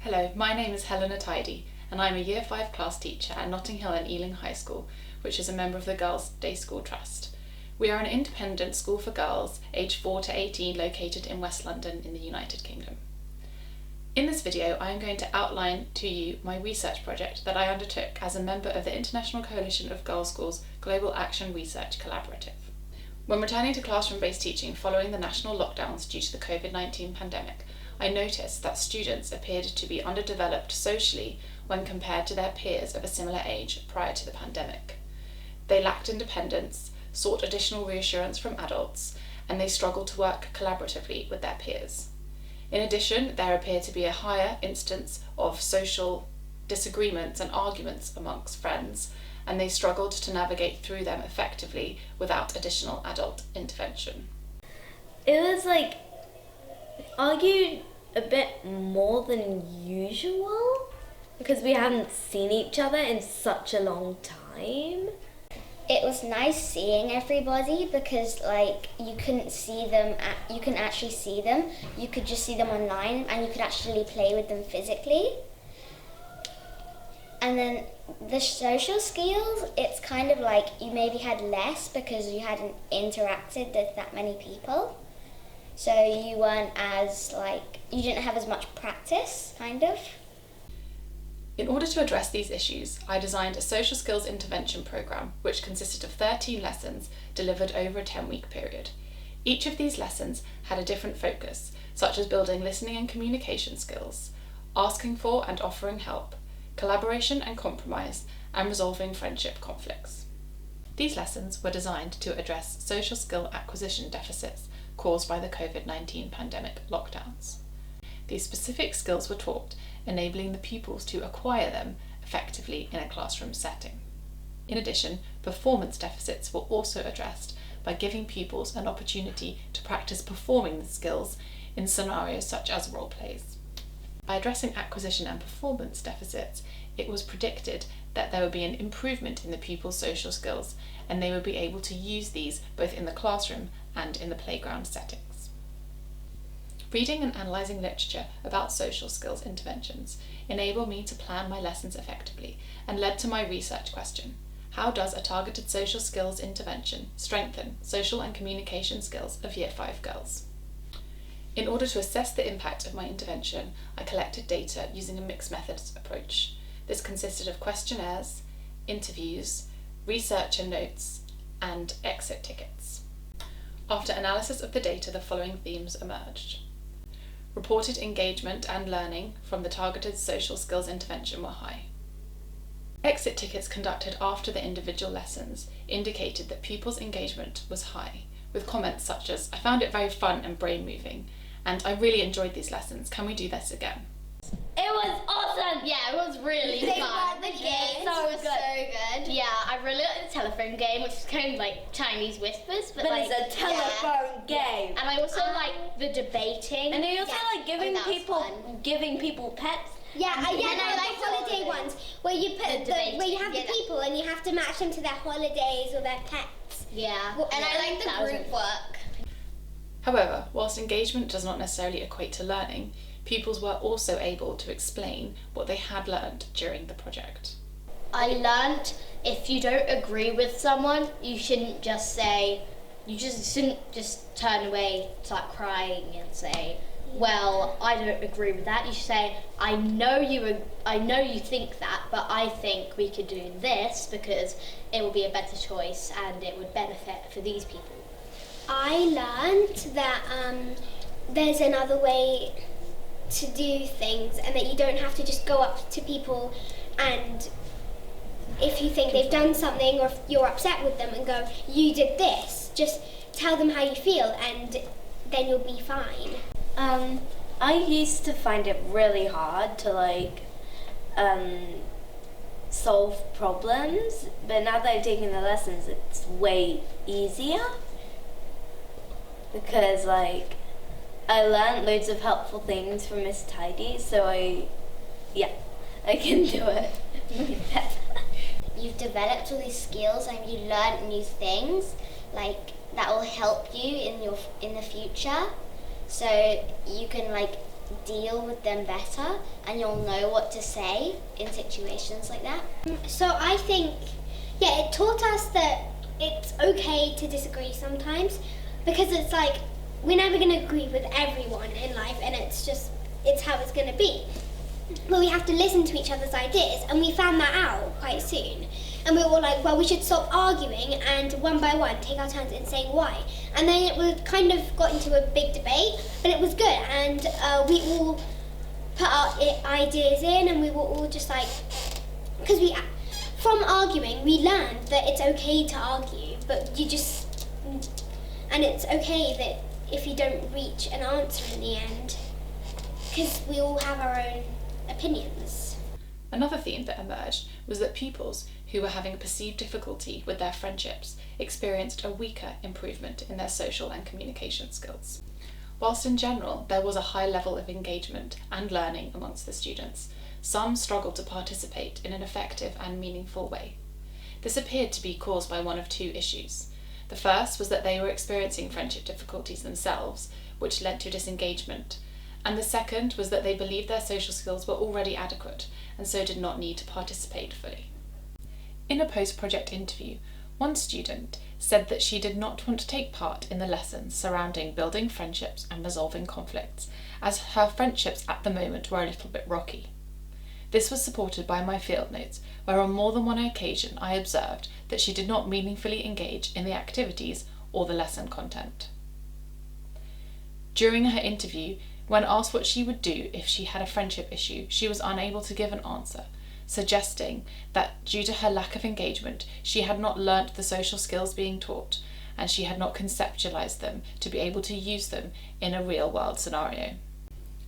Hello, my name is Helena Tidey and I'm a Year 5 class teacher at Notting Hill and Ealing High School, which is a member of the Girls' Day School Trust. We are an independent school for girls aged 4 to 18 located in West London in the United Kingdom. In this video I am going to outline to you my research project that I undertook as a member of the International Coalition of Girls' Schools Global Action Research Collaborative. When returning to classroom-based teaching following the national lockdowns due to the COVID-19 pandemic, I noticed that students appeared to be underdeveloped socially when compared to their peers of a similar age prior to the pandemic. They lacked independence, sought additional reassurance from adults, and they struggled to work collaboratively with their peers. In addition, there appeared to be a higher instance of social disagreements and arguments amongst friends, and they struggled to navigate through them effectively without additional adult intervention. It was argued a bit more than usual because we haven't seen each other in such a long time. It was nice seeing everybody because you couldn't see them, you couldn't actually see them. You could just see them online and you could actually play with them physically. And then the social skills, it's kind of like you maybe had less because you hadn't interacted with that many people. So you weren't as you didn't have as much practice, kind of. In order to address these issues, I designed a social skills intervention programme which consisted of 13 lessons delivered over a 10-week period. Each of these lessons had a different focus, such as building listening and communication skills, asking for and offering help, collaboration and compromise, and resolving friendship conflicts. These lessons were designed to address social skill acquisition deficits caused by the COVID-19 pandemic lockdowns. These specific skills were taught, enabling the pupils to acquire them effectively in a classroom setting. In addition, performance deficits were also addressed by giving pupils an opportunity to practice performing the skills in scenarios such as role plays. By addressing acquisition and performance deficits, it was predicted that there would be an improvement in the pupils' social skills and they would be able to use these both in the classroom and in the playground settings. Reading and analysing literature about social skills interventions enabled me to plan my lessons effectively and led to my research question: how does a targeted social skills intervention strengthen social and communication skills of Year 5 girls? In order to assess the impact of my intervention, I collected data using a mixed methods approach. This consisted of questionnaires, interviews, research and notes, and exit tickets. After analysis of the data, the following themes emerged. Reported engagement and learning from the targeted social skills intervention were high. Exit tickets conducted after the individual lessons indicated that pupils' engagement was high, with comments such as, "I found it very fun and brain-moving," and "I really enjoyed these lessons, can we do this again?" It was awesome! Yeah, it was really fun. The games so were so good. Yeah, I really liked the telephone game, which is kind of like Chinese whispers, but It's a telephone game. And I also like the debating. And I also like that was giving people pets. And I like holiday ones where you put where you have the people and you have to match them to their holidays or their pets. Yeah. And I like the group work. However, whilst engagement does not necessarily equate to learning, pupils were also able to explain what they had learned during the project. I learnt if you don't agree with someone, you shouldn't just turn away, start crying and say, "Well, I don't agree with that." You should say, I know you think that, but I think we could do this because it will be a better choice and it would benefit for these people. I learned that there's another way to do things and that you don't have to just go up to people and if you think they've done something or if you're upset with them and go, "You did this," just tell them how you feel and then you'll be fine. I used to find it really hard to solve problems, but now that I've taken the lessons, it's way easier because I learned loads of helpful things from Miss Tidey, so I can do it. You've developed all these skills and you learn new things that will help you in the future. So you can deal with them better, and you'll know what to say in situations like that. So I think, yeah, it taught us that it's okay to disagree sometimes, because it's like we're never going to agree with everyone in life, and it's how it's going to be. But we have to listen to each other's ideas, and we found that out quite soon. And we were all like, well, we should stop arguing and one by one take our turns in saying why. And then it kind of got into a big debate, but it was good. And we all put our ideas in, and we were all just like, because from arguing, we learned that it's okay to argue, but and it's okay that if you don't reach an answer in the end, because we all have our own opinions. Another theme that emerged was that pupils who were having a perceived difficulty with their friendships experienced a weaker improvement in their social and communication skills. Whilst in general there was a high level of engagement and learning amongst the students, some struggled to participate in an effective and meaningful way. This appeared to be caused by one of two issues. The first was that they were experiencing friendship difficulties themselves, which led to disengagement, and the second was that they believed their social skills were already adequate and so did not need to participate fully. In a post-project interview, one student said that she did not want to take part in the lessons surrounding building friendships and resolving conflicts, as her friendships at the moment were a little bit rocky. This was supported by my field notes, where on more than one occasion I observed that she did not meaningfully engage in the activities or the lesson content. During her interview, when asked what she would do if she had a friendship issue, she was unable to give an answer, suggesting that due to her lack of engagement, she had not learnt the social skills being taught, and she had not conceptualised them to be able to use them in a real-world scenario.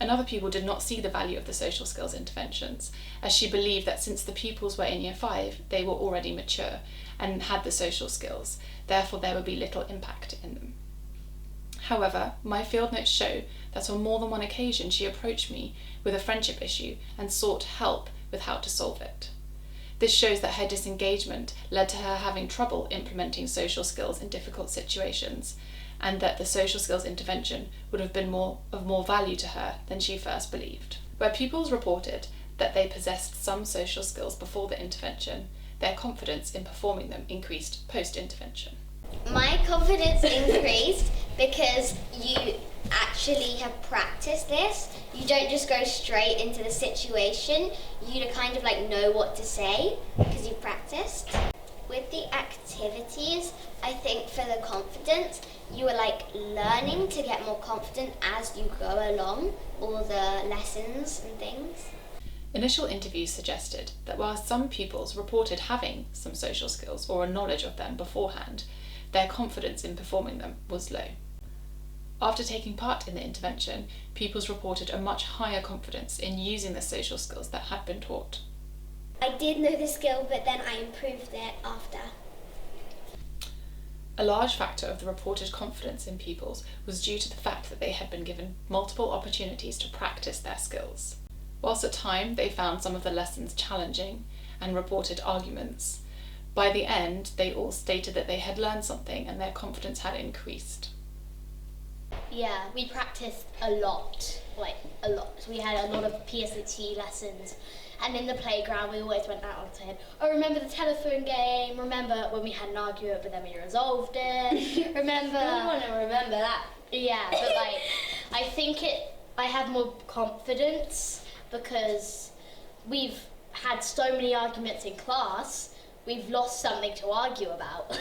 Another pupil did not see the value of the social skills interventions, as she believed that since the pupils were in Year 5, they were already mature and had the social skills, therefore there would be little impact in them. However, my field notes show that on more than one occasion she approached me with a friendship issue and sought help with how to solve it. This shows that her disengagement led to her having trouble implementing social skills in difficult situations, and that the social skills intervention would have been of more value to her than she first believed. Where pupils reported that they possessed some social skills before the intervention, their confidence in performing them increased post-intervention. My confidence increased because you actually have practiced this. You don't just go straight into the situation. You kind of like know what to say because you've practiced. With the activities, I think for the confidence, you are like learning to get more confident as you go along, all the lessons and things. Initial interviews suggested that while some pupils reported having some social skills or a knowledge of them beforehand, their confidence in performing them was low. After taking part in the intervention, pupils reported a much higher confidence in using the social skills that had been taught. I did know the skill, but then I improved it after. A large factor of the reported confidence in pupils was due to the fact that they had been given multiple opportunities to practice their skills. Whilst at times they found some of the lessons challenging and reported arguments, by the end they all stated that they had learned something and their confidence had increased. Yeah, we practiced a lot, like a lot. We had a lot of PSAT lessons, and in the playground we always went out and said, oh, remember the telephone game, remember when we had an argument but then we resolved it, remember... I want to remember that. Yeah, but like, I think I have more confidence because we've had so many arguments in class, we've lost something to argue about.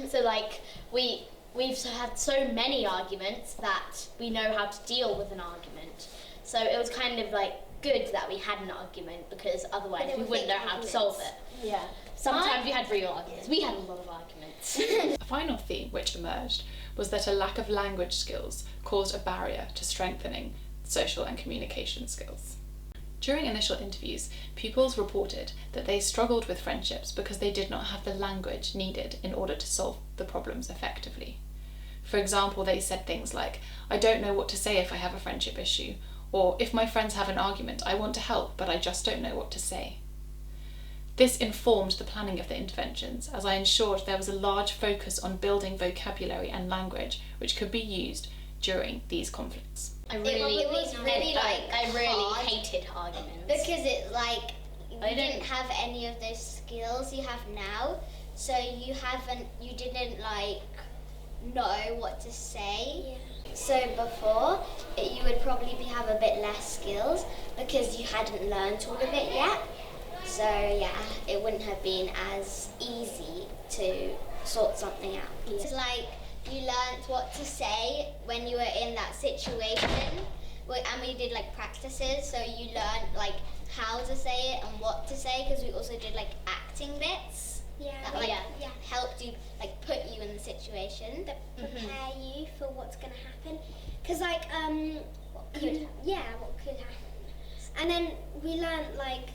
So like, we've had so many arguments that we know how to deal with an argument. So it was kind of like good that we had an argument because otherwise we wouldn't know how to solve it. Yeah. Sometimes we had real arguments. We had a lot of arguments. A final theme which emerged was that a lack of language skills caused a barrier to strengthening social and communication skills. During initial interviews, pupils reported that they struggled with friendships because they did not have the language needed in order to solve the problems effectively. For example, they said things like, I don't know what to say if I have a friendship issue, or if my friends have an argument, I want to help, but I just don't know what to say. This informed the planning of the interventions, as I ensured there was a large focus on building vocabulary and language which could be used during these conflicts. I really hated arguments. Because it's like I you don't- didn't have any of those skills you have now, so you didn't like know what to say. So before, you would probably have a bit less skills because you hadn't learned all of it yet. So yeah, it wouldn't have been as easy to sort something out. It's like you learnt what to say when you were in that situation, and we did like practices, so you learnt like how to say it and what to say, because we also did like acting bits. That helped you, like put you in the situation, that prepare you for what's going to happen. Because like what could happen. And then we learnt like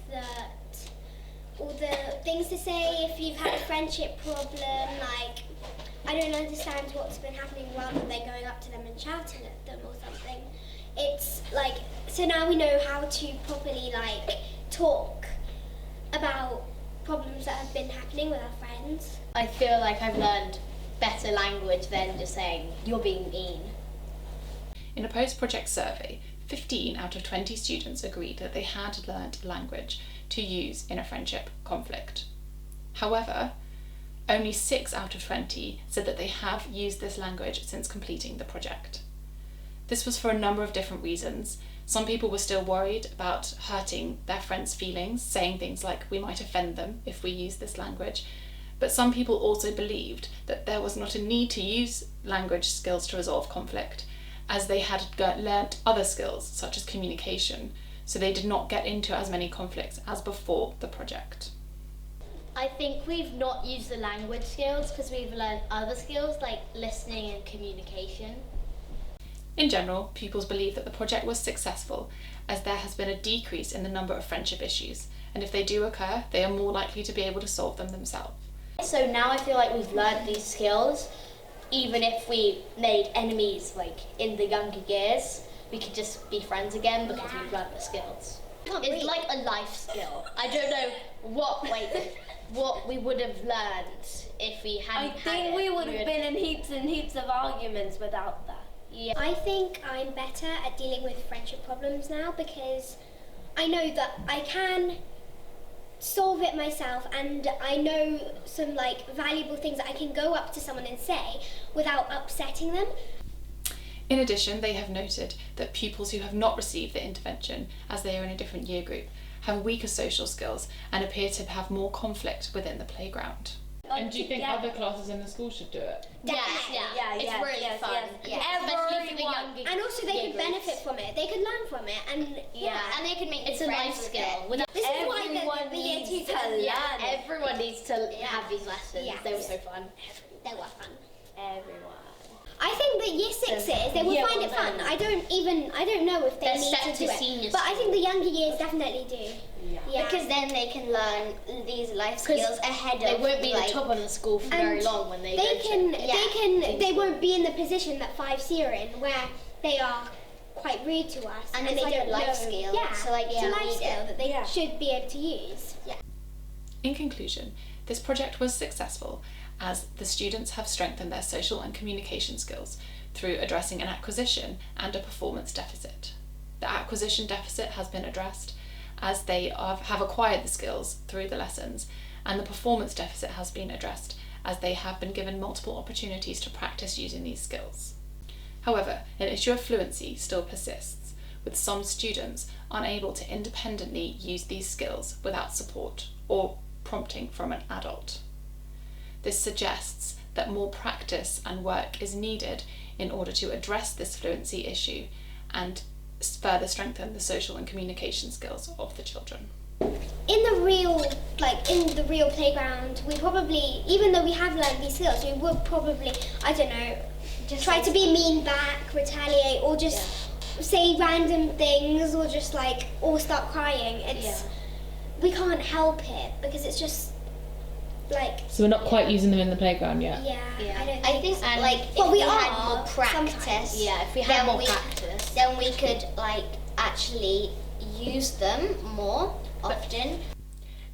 all the things to say if you've had a friendship problem, like I don't understand what's been happening, rather than going up to them and shouting at them or something. It's like, so now we know how to properly like talk about problems that have been happening with our friends. I feel like I've learned better language than just saying, you're being mean. In a post-project survey, 15 out of 20 students agreed that they had learnt language to use in a friendship conflict. However, only 6 out of 20 said that they have used this language since completing the project. This was for a number of different reasons. Some people were still worried about hurting their friends' feelings, saying things like, we might offend them if we use this language. But some people also believed that there was not a need to use language skills to resolve conflict, as they had learnt other skills, such as communication, so they did not get into as many conflicts as before the project. I think we've not used the language skills because we've learned other skills like listening and communication. In general, pupils believe that the project was successful, as there has been a decrease in the number of friendship issues, and if they do occur, they are more likely to be able to solve them themselves. So now I feel like we've learned these skills. Even if we made enemies like in the younger years, we could just be friends again because we've learned the skills. It's like a life skill. I don't know what we would have learned if we hadn't I think we would have been in heaps and heaps of arguments without that. Yeah. I think I'm better at dealing with friendship problems now, because I know that I can solve it myself, and I know some like valuable things that I can go up to someone and say without upsetting them. In addition, they have noted that pupils who have not received the intervention, as they are in a different year group, have weaker social skills and appear to have more conflict within the playground. And do you think other classes in the school should do it? Yeah. It's really fun. Yeah. Especially for the younger. And also they year could groups. benefit from it. They could learn from it, and And they could make it's a friends life with skill. it. This is why Everyone the year needs 2 to learn. Everyone needs to have these lessons. Yeah. They were so fun. They were fun. Everyone. I think that year 6s, they will find it fun. I don't know if they They're need set to do to it, senior but I school. think the younger years definitely do. Yeah. Because then they can learn these life skills ahead of. They won't be the top of the school for very and long when they they go to. they won't be in the position that 5C are in, where they are quite rude to us, And they it's like a don't life know. skill. Yeah, So, like, it's yeah, a we life need skill it. that they should be able to use. Yeah. In conclusion, this project was successful as the students have strengthened their social and communication skills through addressing an acquisition and a performance deficit. The acquisition deficit has been addressed as they have acquired the skills through the lessons, and the performance deficit has been addressed as they have been given multiple opportunities to practice using these skills. However, an issue of fluency still persists, with some students unable to independently use these skills without support or prompting from an adult. This suggests that more practice and work is needed in order to address this fluency issue and further strengthen the social and communication skills of the children. In the real playground, we probably, even though we have learned these skills, we would probably, I don't know, just try to be mean back, retaliate, or just say random things, or just like, or start crying. We can't help it because it's just like. So we're not quite using them in the playground yet? I think and like if if we we had are more practice, sometimes, if we had more practice, then we could like actually use them more often.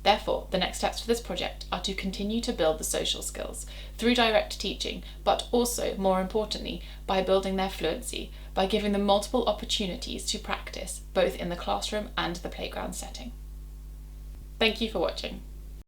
Therefore, the next steps for this project are to continue to build the social skills through direct teaching, but also, more importantly, by building their fluency, by giving them multiple opportunities to practice, both in the classroom and the playground setting. Thank you for watching.